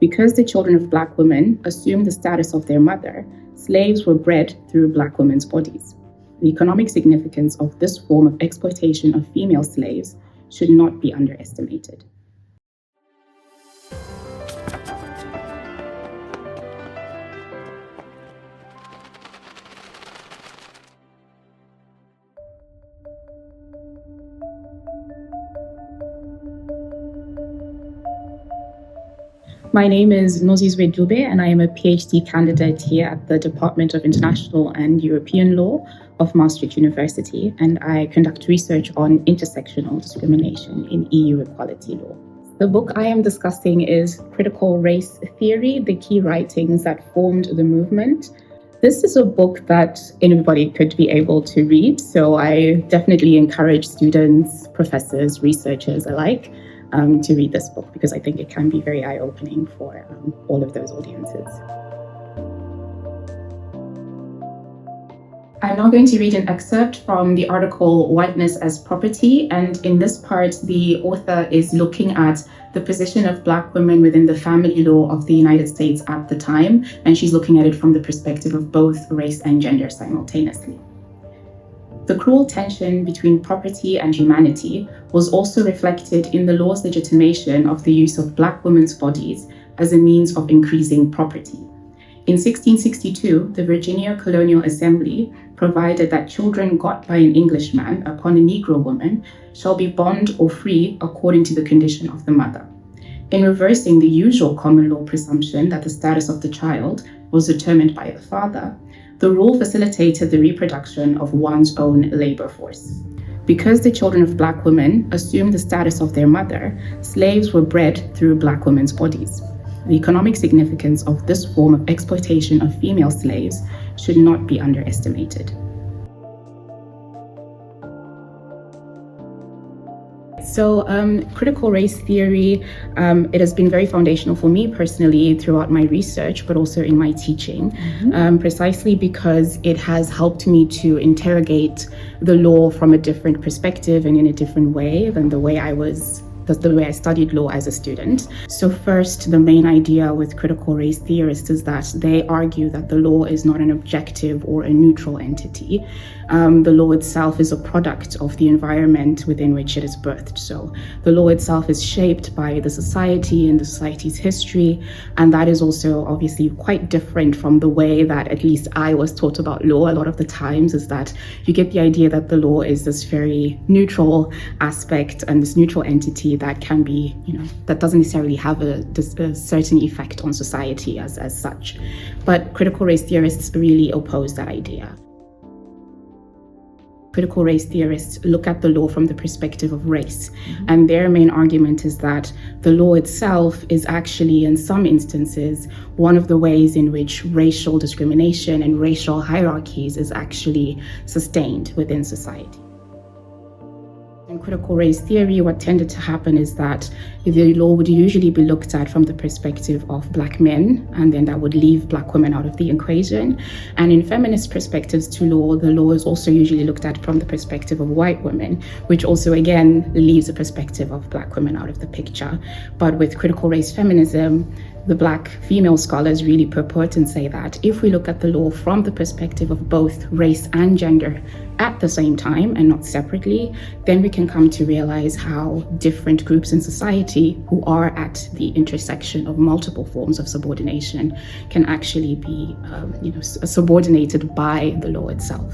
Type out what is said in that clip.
Because the children of Black women assumed the status of their mother, slaves were bred through Black women's bodies. The economic significance of this form of exploitation of female slaves should not be underestimated. My name is Nozizwe Dube, and I am a PhD candidate here at the Department of International and European Law of Maastricht University, and I conduct research on intersectional discrimination in EU equality law. The book I am discussing is Critical Race Theory, the Key Writings That Formed the Movement. This is a book that anybody could be able to read, so I definitely encourage students, professors, researchers alike to read this book, because I think it can be very eye-opening for all of those audiences. I'm now going to read an excerpt from the article Whiteness as Property, and in this part, the author is looking at the position of Black women within the family law of the United States at the time, and she's looking at it from the perspective of both race and gender simultaneously. The cruel tension between property and humanity was also reflected in the law's legitimation of the use of Black women's bodies as a means of increasing property. In 1662, the Virginia Colonial Assembly provided that children got by an Englishman upon a Negro woman shall be bond or free according to the condition of the mother. In reversing the usual common law presumption that the status of the child was determined by the father, the rule facilitated the reproduction of one's own labor force. Because the children of Black women assumed the status of their mother, slaves were bred through Black women's bodies. The economic significance of this form of exploitation of female slaves should not be underestimated. So critical race theory, it has been very foundational for me personally throughout my research, but also in my teaching, precisely because it has helped me to interrogate the law from a different perspective and in a different way than the way I studied law as a student. So first, the main idea with critical race theorists is that they argue that the law is not an objective or a neutral entity. The law itself is a product of the environment within which it is birthed. So the law itself is shaped by the society and the society's history, and that is also obviously quite different from the way that at least I was taught about law a lot of the times, is that you get the idea that the law is this very neutral aspect and this neutral entity that can be, that doesn't necessarily have a certain effect on society as such. But critical race theorists really oppose that idea. Critical race theorists look at the law from the perspective of race, and their main argument is that the law itself is actually, in some instances, one of the ways in which racial discrimination and racial hierarchies is actually sustained within society. In critical race theory, what tended to happen is that the law would usually be looked at from the perspective of Black men, and then that would leave Black women out of the equation. And in feminist perspectives to law, the law is also usually looked at from the perspective of white women, which also again leaves the perspective of Black women out of the picture. But with critical race feminism, the Black female scholars really purport and say that if we look at the law from the perspective of both race and gender at the same time and not separately, then we can come to realize how different groups in society who are at the intersection of multiple forms of subordination can actually be subordinated by the law itself.